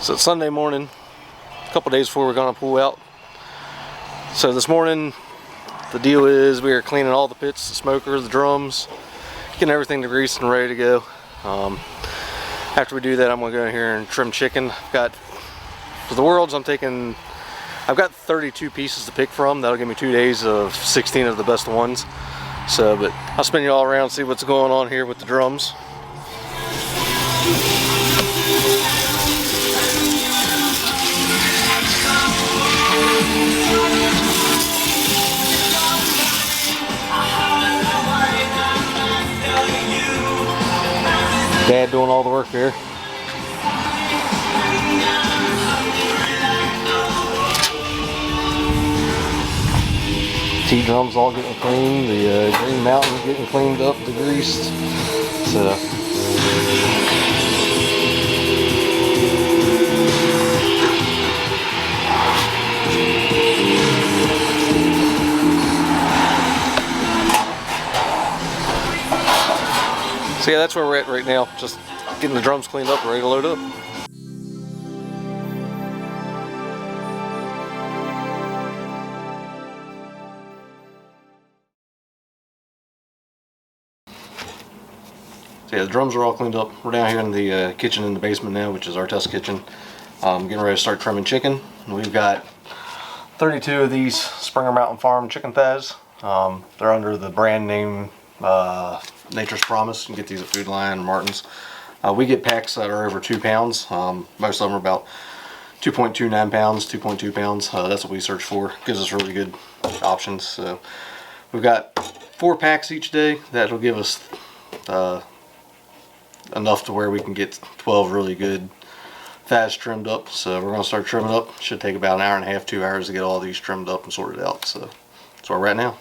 So it's Sunday morning, a couple days before we're gonna pull out. So this morning, the deal is we are cleaning all the pits, the smokers, the drums, getting everything degreased and ready to go. After we do that, I'm gonna go in here and trim chicken. I've got, for the worlds, I've got 32 pieces to pick from. That'll give me 2 days of 16 of the best ones. So, but I'll spin you all around, see what's going on here with the drums. Dad doing all the work there. T-drums all getting cleaned, the Green Mountain getting cleaned up, degreased. So yeah, that's where we're at right now. Just getting the drums cleaned up and ready to load up. So yeah, the drums are all cleaned up. We're down here in the kitchen in the basement now, which is our test kitchen. Getting ready to start trimming chicken. We've got 32 of these Springer Mountain Farm chicken thighs. They're under the brand name Nature's Promise. You can get these at Food Lion and Martin's. We get packs that are over 2 pounds. Most of them are about 2.29 pounds, 2.2 pounds. That's what we search for. Gives us really good options. So we've got 4 packs each day. That'll give us enough to where we can get 12 really good thighs trimmed up. So we're going to start trimming up. Should take about 1.5 hours, 2 hours to get all these trimmed up and sorted out. So that's where we're at now.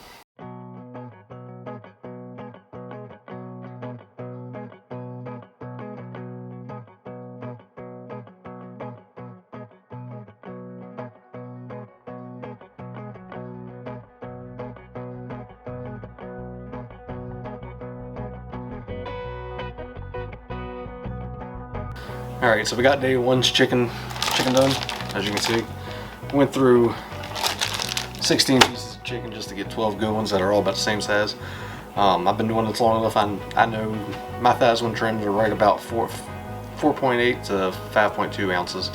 Alright, so we got day one's chicken done, as you can see. Went through 16 pieces of chicken just to get 12 good ones that are all about the same size. I've been doing this long enough, I know my thighs when trimmed are right about 4.8 to 5.2 ounces.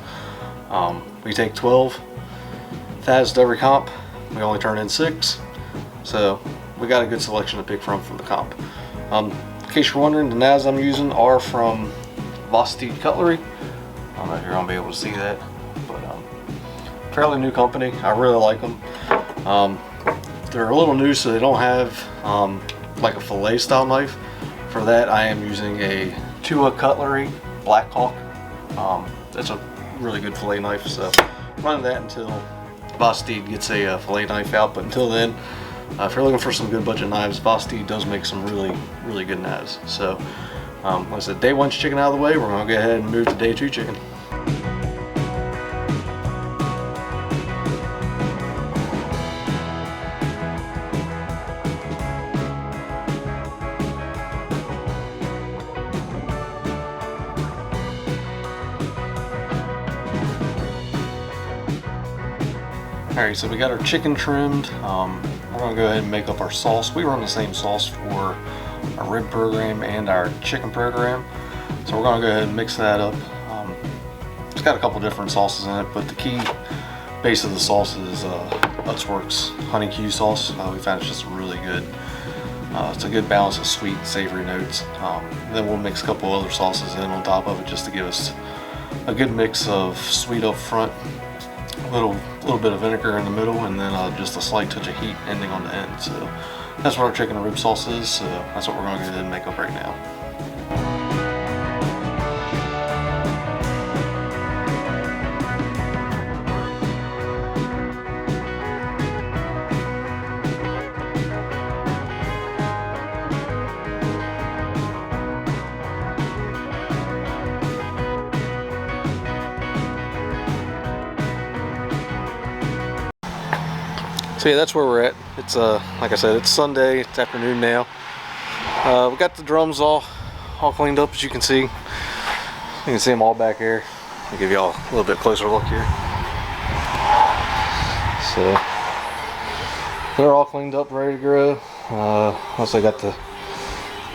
We take 12 thighs to every comp. We only turn in 6. So we got a good selection to pick from the comp. In case you're wondering, the knives I'm using are from Barbeque Cutlery. I don't know if you're gonna be able to see that, but fairly new company. I really like them. They're a little new, so they don't have like a fillet style knife. For that, I am using a Tua Cutlery Black Hawk. That's a really good fillet knife. So run that until Barbeque gets a fillet knife out. But until then, if you're looking for some good budget knives, Barbeque does make some really good knives. So. Like I said, day one's chicken out of the way. We're going to go ahead and move to day 2 chicken. Alright, so we got our chicken trimmed. We're going to go ahead and make up our sauce. We run the same sauce for our rib program and our chicken program, so we're going to go ahead and mix that up. It's got a couple different sauces in it, but the key base of the sauce is Utzworks Honey Q sauce. We found it's just really good. It's a good balance of sweet and savory notes. Then we'll mix a couple other sauces in on top of it just to give us a good mix of sweet up front, a little bit of vinegar in the middle, and then just a slight touch of heat ending on the end. So that's what our chicken and rib sauce is, so that's what we're going to go ahead and make up right now. So yeah, that's where we're at. It's like I said, it's Sunday, it's afternoon now. We got the drums all cleaned up, as you can see. You can see them all back here. I'll give y'all a little bit closer look here. So they're all cleaned up, ready to grow. Once I got the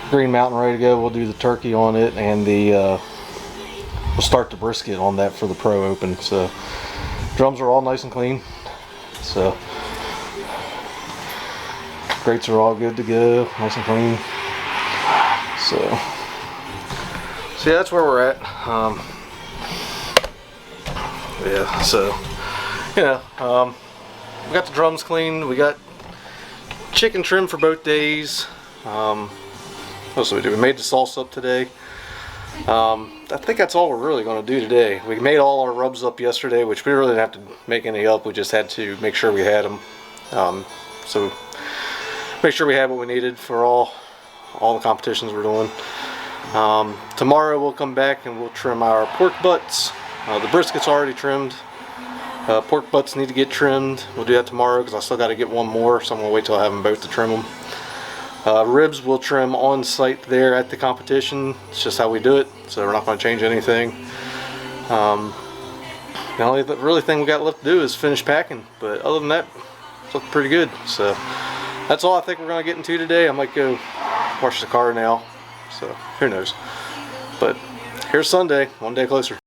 Green Mountain ready to go, we'll do the turkey on it, and we'll start the brisket on that for the Pro Open. So drums are all nice and clean. So grates are all good to go, nice and clean. So yeah, that's where we're at. Yeah, so we got the drums clean. We got chicken trim for both days. What else did we do? We made the salsa up today. I think that's all we're really going to do today. We made all our rubs up yesterday, which we really didn't have to make any up. We just had to make sure we had them. So make sure we had what we needed for all the competitions we're doing. Tomorrow we'll come back and we'll trim our pork butts. The brisket's already trimmed. Pork butts need to get trimmed. We'll do that tomorrow because I still got to get one more, so I'm going to wait till I have them both to trim them. Ribs we'll trim on site there at the competition. It's just how we do it, so we're not going to change anything. The only really thing we got left to do is finish packing, but other than that, it's looking pretty good. So that's all I think we're going to get into today. I might go wash the car now, so who knows. But here's Sunday, one day closer.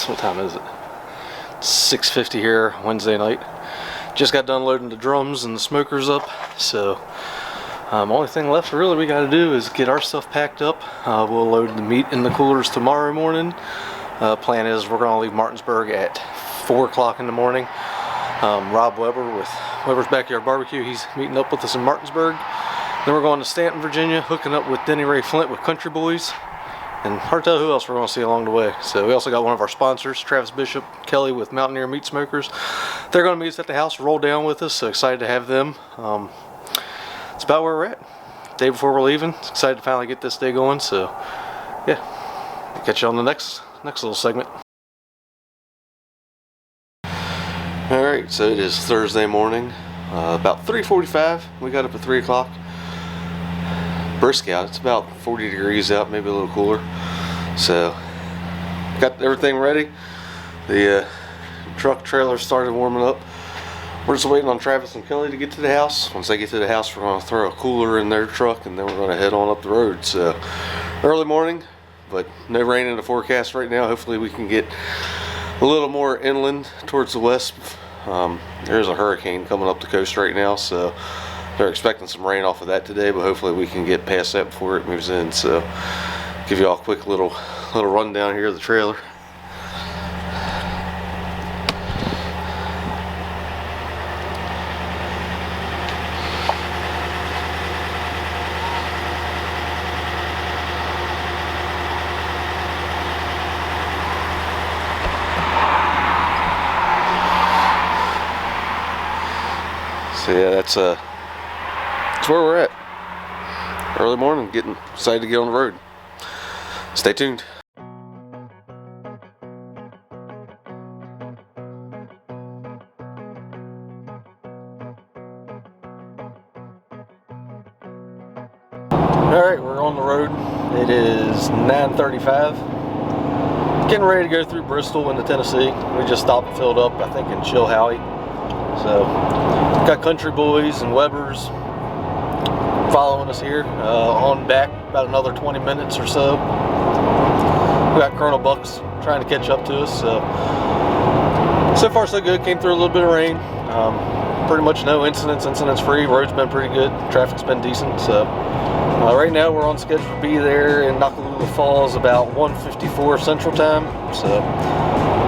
What time is it? 6:50 here, Wednesday night. Just got done loading the drums and the smokers up, so only thing left really we got to do is get our stuff packed up. We'll load the meat in the coolers tomorrow morning. Plan is we're going to leave Martinsburg at 4 o'clock in the morning. Rob Weber with Weber's Backyard Barbecue, he's meeting up with us in Martinsburg. Then we're going to Stanton, Virginia, hooking up with Denny Ray Flint with Country Boys. And hard to tell who else we're going to see along the way. So we also got one of our sponsors, Travis Bishop Kelly with Mountaineer Meat Smokers. They're going to meet us at the house, roll down with us. So excited to have them. It's about where we're at. Day before we're leaving. Excited to finally get this day going. So yeah, I'll catch you on the next little segment. All right, so it is Thursday morning, about 3:45. We got up at 3 o'clock. Brisk out. It's about 40 degrees out, maybe a little cooler. So got everything ready. The truck trailer started warming up. We're just waiting on Travis and Kelly to get to the house. Once they get to the house, we're going to throw a cooler in their truck and then we're going to head on up the road. So early morning, but no rain in the forecast right now. Hopefully we can get a little more inland towards the west. There's a hurricane coming up the coast right now, so they're expecting some rain off of that today, but hopefully we can get past that before it moves in. So give you all a quick little rundown here of the trailer. So yeah, that's where we're at. Early morning, getting excited to get on the road. Stay tuned. Alright, we're on the road. It is 9:35. Getting ready to go through Bristol into Tennessee. We just stopped and filled up, I think, in Chilhowie. So, got Country Boys and Webers following us here. On back about another 20 minutes or so. We got Colonel Bucks trying to catch up to us. So far so good. Came through a little bit of rain. pretty much no incidents, free. Road's been pretty good. Traffic's been decent. So right now we're on schedule to be there in Noccalula Falls about 1:54 Central Time. So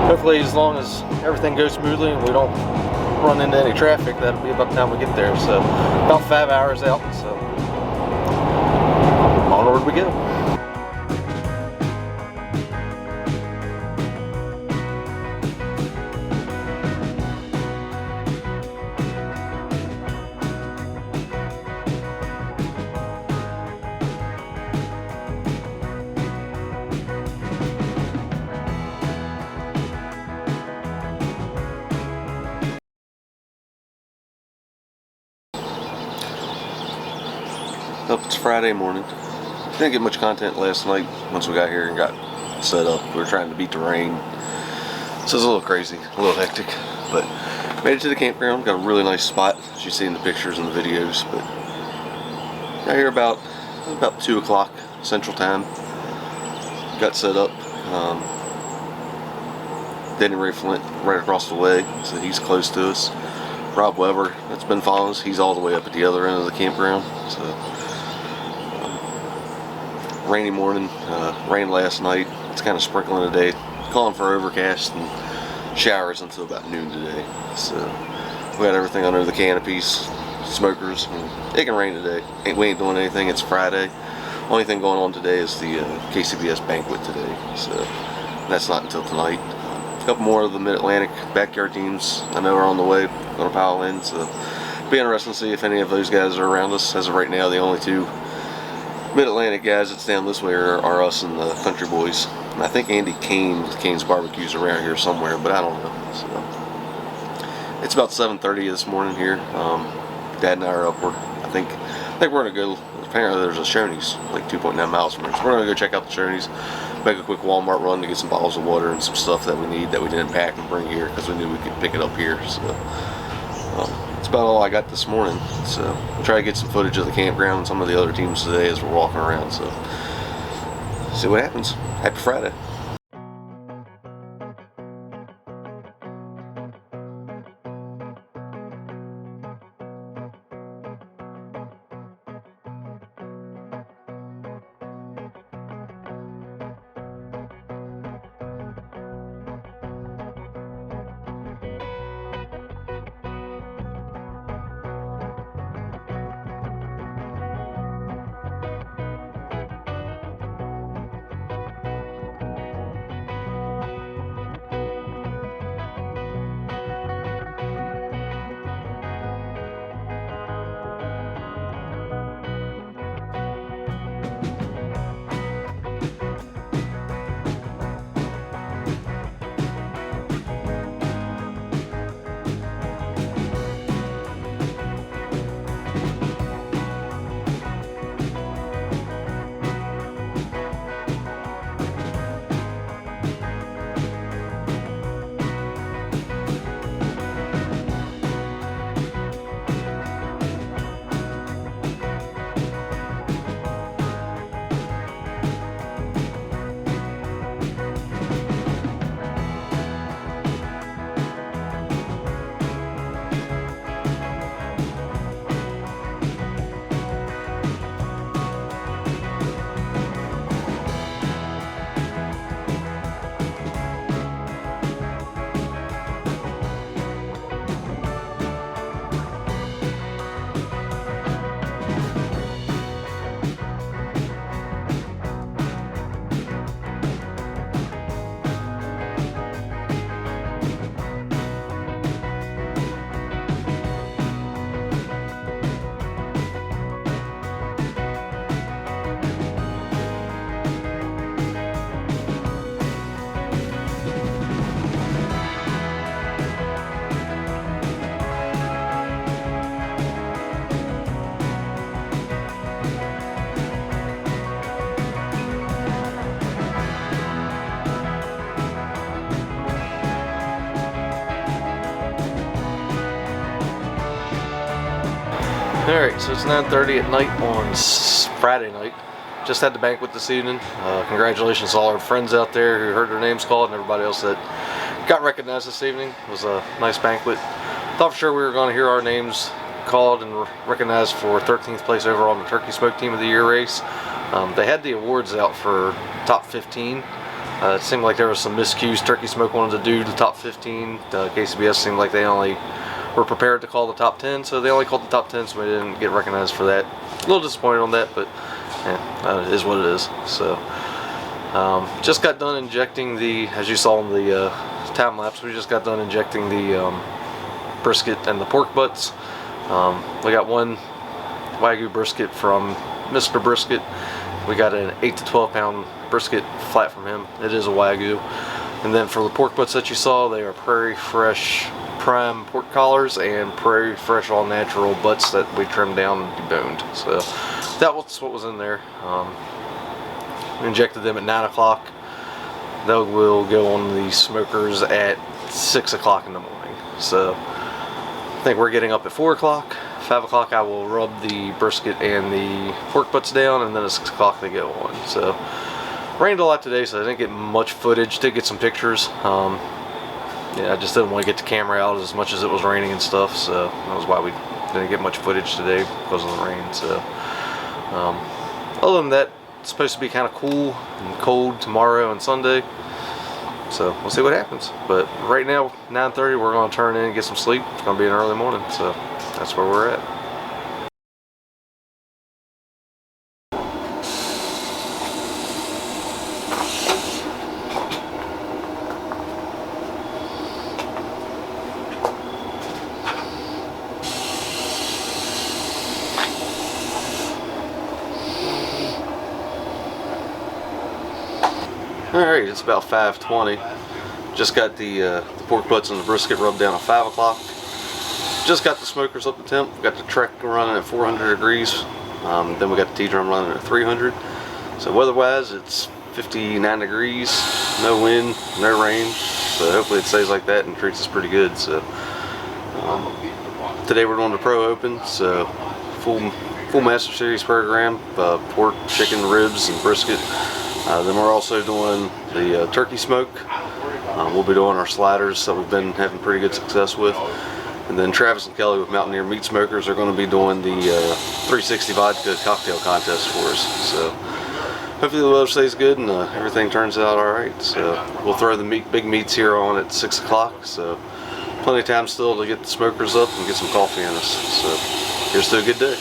hopefully, as long as everything goes smoothly and we don't run into any traffic, that'll be about the time we get there. So about 5 hours out. So onward we go. It's Friday morning. Didn't get much content last night once we got here and got set up. We were trying to beat the rain. So it's a little crazy, a little hectic. But made it to the campground. Got a really nice spot, as you see in the pictures and the videos. But got here about 2 o'clock Central Time. Got set up. Danny Ray Flint right across the way, so he's close to us. Rob Weber, that's been following us. He's all the way up at the other end of the campground. So rainy morning, rain last night. It's kind of sprinkling today. Calling for overcast and showers until about noon today. So we got everything under the canopies, smokers. It can rain today. We ain't doing anything. It's Friday. Only thing going on today is the KCBS banquet today. So that's not until tonight. A couple more of the Mid-Atlantic backyard teams I know are on the way. Going to pile in. So it'll be interesting to see if any of those guys are around us. As of right now, the only two Mid-Atlantic guys that's down this way are us and the Country Boys. And I think Andy Kane with Kane's Barbecue's around here somewhere, but I don't know. So it's about 7:30 this morning here. Dad and I are upward. I think we're gonna go. Apparently there's a Shoney's like 2.9 miles from here, so we're gonna go check out the Shoney's. Make a quick Walmart run to get some bottles of water and some stuff that we need that we didn't pack and bring here because we knew we could pick it up here. So that's about all I got this morning. So we'll try to get some footage of the campground and some of the other teams today as we're walking around. So see what happens. Happy Friday. Alright, so it's 9:30 at night on Friday night. Just had the banquet this evening. Congratulations to all our friends out there who heard their names called and everybody else that got recognized this evening. It was a nice banquet. Thought for sure we were going to hear our names called and recognized for 13th place overall in the Turkey Smoke Team of the Year race. They had the awards out for top 15. It seemed like there was some miscues. Turkey Smoke wanted to do the top 15. KCBS seemed like they only were prepared to call the top 10, so they only called the top 10, so we didn't get recognized for that. A little disappointed on that, but yeah, it is what it is. So, just got done injecting the, as you saw in the time lapse, we just got done injecting the brisket and the pork butts. We got one Wagyu brisket from Mr. Brisket. We got an 8 to 12 pound brisket flat from him. It is a Wagyu. And then for the pork butts that you saw, they are Prairie Fresh prime pork collars and Prairie Fresh all natural butts that we trimmed down and deboned. So that was what was in there. We injected them at 9 o'clock. They will go on the smokers at 6 o'clock in the morning. So I think we're getting up at 4 o'clock. 5 o'clock I will rub the brisket and the pork butts down, and then at 6 o'clock they go on. So rained a lot today, so I didn't get much footage. Did get some pictures. Yeah, I just didn't want to get the camera out as much as it was raining and stuff, so that was why we didn't get much footage today because of the rain. So other than that, it's supposed to be kind of cool and cold tomorrow and Sunday. So we'll see what happens. But right now, 9:30, we're going to turn in and get some sleep. It's going to be an early morning, so that's where we're at. Alright, it's about 5:20. Just got the pork butts and the brisket rubbed down at 5 o'clock. Just got the smokers up to temp. We got the Trek running at 400 degrees. Then we got the T-drum running at 300. So weather-wise, it's 59 degrees, no wind, no rain. So hopefully it stays like that and treats us pretty good. So today we're doing the Pro Open. So full Master Series program, pork, chicken, ribs, and brisket. Then we're also doing the turkey smoke. We'll be doing our sliders that we've been having pretty good success with. And then Travis and Kelly with Mountaineer Meat Smokers are going to be doing the 360 vodka cocktail contest for us. So hopefully the weather stays good and everything turns out alright. So we'll throw the big meats here on at 6 o'clock. So plenty of time still to get the smokers up and get some coffee in us. So here's to a good day.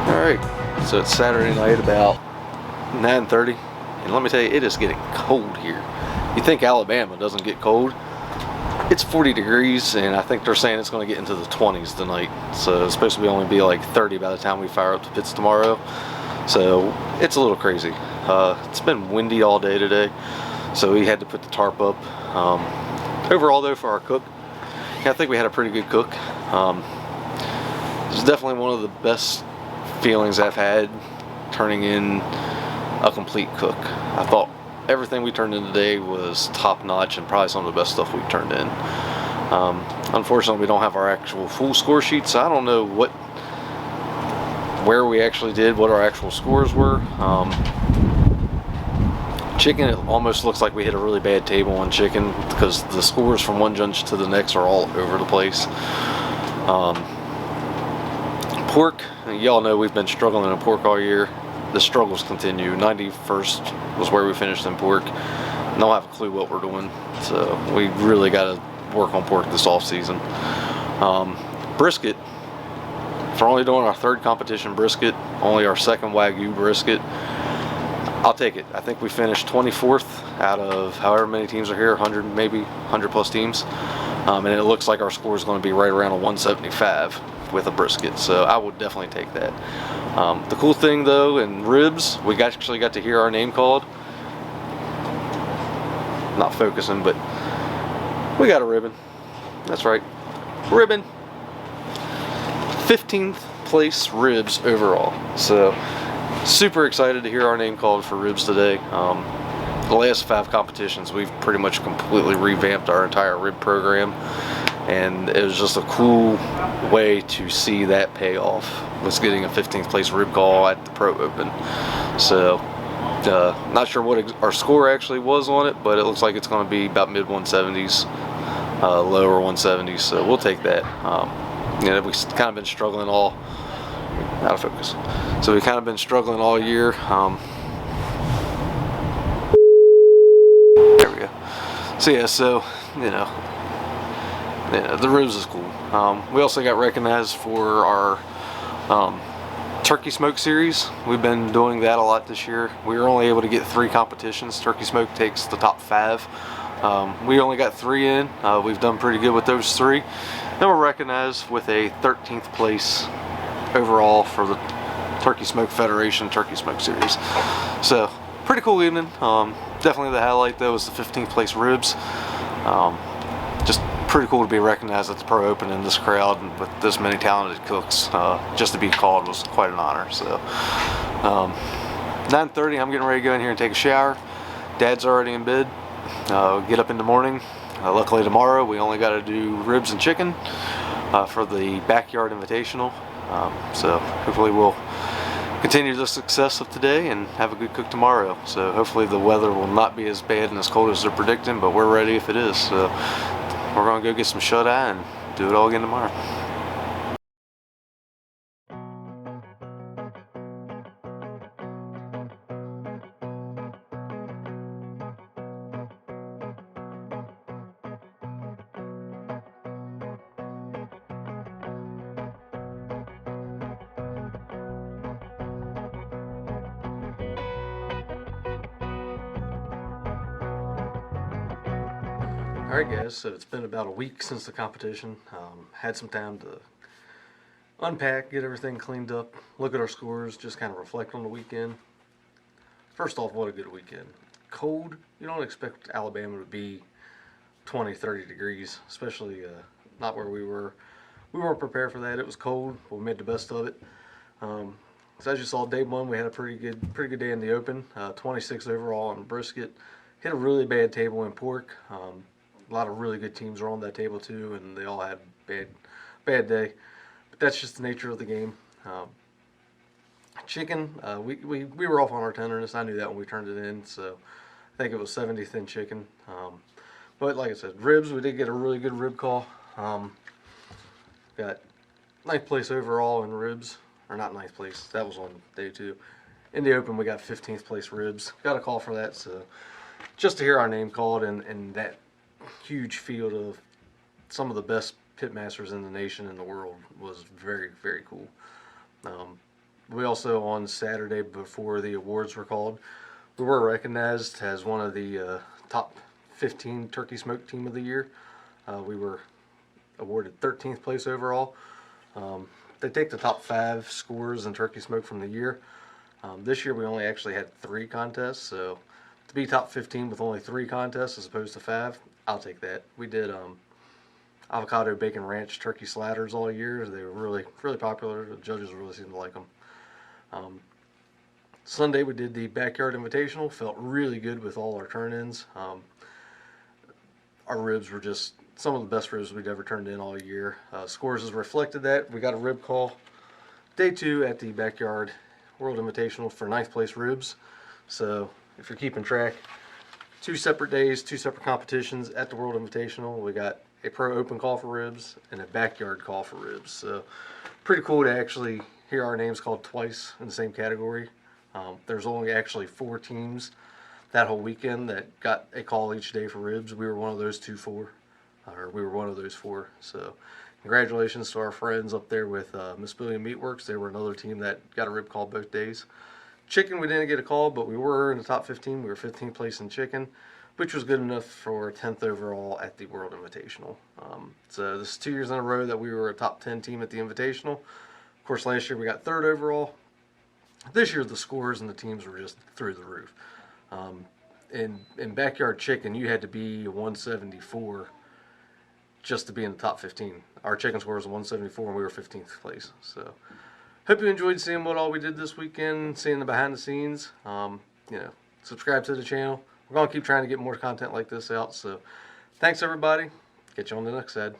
Alright, so it's Saturday night about 9:30, and let me tell you, it is getting cold here. You think Alabama doesn't get cold? It's 40 degrees, and I think they're saying it's going to get into the 20s tonight. So it's supposed to only be like 30 by the time we fire up the pits tomorrow. So it's a little crazy. It's been windy all day today, so we had to put the tarp up. Overall though, for our cook, I think we had a pretty good cook. It's definitely one of the best feelings I've had turning in a complete cook. I thought everything we turned in today was top notch and probably some of the best stuff we turned in. Unfortunately, we don't have our actual full score sheet, so I don't know where we actually did, what our actual scores were. Chicken, it almost looks like we hit a really bad table on chicken because the scores from one judge to the next are all over the place. Pork, y'all know we've been struggling in pork all year. The struggles continue. 91st was where we finished in pork. Don't have a clue what we're doing, so we really got to work on pork this off season. Brisket, for only doing our third competition brisket, only our second Wagyu brisket, I'll take it. I think we finished 24th out of however many teams are here, 100 maybe, 100 plus teams. And it looks like our score is going to be right around a 175 with a brisket, so I would definitely take that. The cool thing though, in ribs, we actually got to hear our name called. Not focusing, but we got a ribbon. That's right, ribbon. 15th place ribs overall. So super excited to hear our name called for ribs today. The last 5 competitions, we've pretty much completely revamped our entire rib program, and it was just a cool way to see that pay off, was getting a 15th place rib call at the Pro Open. So not sure what our score actually was on it, but it looks like it's going to be about mid 170s, lower 170s, so we'll take that. We've kind of been struggling all out of focus. So we've kind of been struggling all year. There we go. So yeah, so the ribs is cool. We also got recognized for our turkey smoke series. We've been doing that a lot this year. We were only able to get 3 competitions. Turkey smoke takes the top 5. We only got 3 in. We've done pretty good with those 3. Then we're recognized with a 13th place overall for the Turkey Smoke Federation Turkey Smoke Series. So pretty cool evening. Definitely the highlight though was the 15th place ribs. Just pretty cool to be recognized at the Pro Open in this crowd and with this many talented cooks. Just to be called was quite an honor. So 9:30, I'm getting ready to go in here and take a shower. Dad's already in bed. Get up in the morning. Luckily tomorrow we only got to do ribs and chicken for the backyard invitational. So hopefully we'll continue the success of today and have a good cook tomorrow. So hopefully the weather will not be as bad and as cold as they're predicting, but we're ready if it is. So we're going to go get some shut-eye and do it all again tomorrow. Alright guys, so it's been about a week since the competition. Had some time to unpack, get everything cleaned up, look at our scores, just kind of reflect on the weekend. First off, what a good weekend. Cold, you don't expect Alabama to be 20, 30 degrees, especially not where we were. We weren't prepared for that. It was cold, but we made the best of it. So as you saw, day 1 we had a pretty good day in the open. 26 overall on brisket. Hit a really bad table in pork. A lot of really good teams were on that table too, and they all had bad day. But that's just the nature of the game. Chicken, we were off on our tenderness. I knew that when we turned it in, so I think it was 70 thin chicken. But like I said, ribs, we did get a really good rib call. Got 9th place overall in ribs, or not 9th place, that was on day 2. In the open we got 15th place ribs. Got a call for that, so just to hear our name called and that huge field of some of the best pitmasters in the nation and the world was very, very cool. We also, on Saturday before the awards were called, we were recognized as one of the top 15 turkey smoke team of the year. We were awarded 13th place overall. They take the top 5 scores in turkey smoke from the year. This year we only actually had 3 contests, so to be top 15 with only 3 contests as opposed to 5, I'll take that. We did avocado bacon ranch turkey sliders all year. They were really popular. The judges really seemed to like them. Sunday we did the Backyard Invitational. Felt really good with all our turn-ins. Our ribs were just some of the best ribs we'd ever turned in all year. Scores has reflected that. We got a rib call day 2 at the Backyard World Invitational for 9th place ribs. So if you're keeping track, 2 separate days, 2 separate competitions at the World Invitational. We got a pro open call for ribs and a backyard call for ribs. So pretty cool to actually hear our names called twice in the same category. There's only actually 4 teams that whole weekend that got a call each day for ribs. We were one of those 4. So congratulations to our friends up there with Miss Billion Meatworks. They were another team that got a rib call both days. Chicken, we didn't get a call, but we were in the top 15. We were 15th place in chicken, which was good enough for 10th overall at the World Invitational. So this is 2 years in a row that we were a top 10 team at the Invitational. Of course, last year we got 3rd overall. This year the scores and the teams were just through the roof. In backyard chicken, you had to be 174 just to be in the top 15. Our chicken score was 174 and we were 15th place. So hope you enjoyed seeing what all we did this weekend, seeing the behind the scenes. Subscribe to the channel. We're going to keep trying to get more content like this out. So thanks everybody. Catch you on the next side.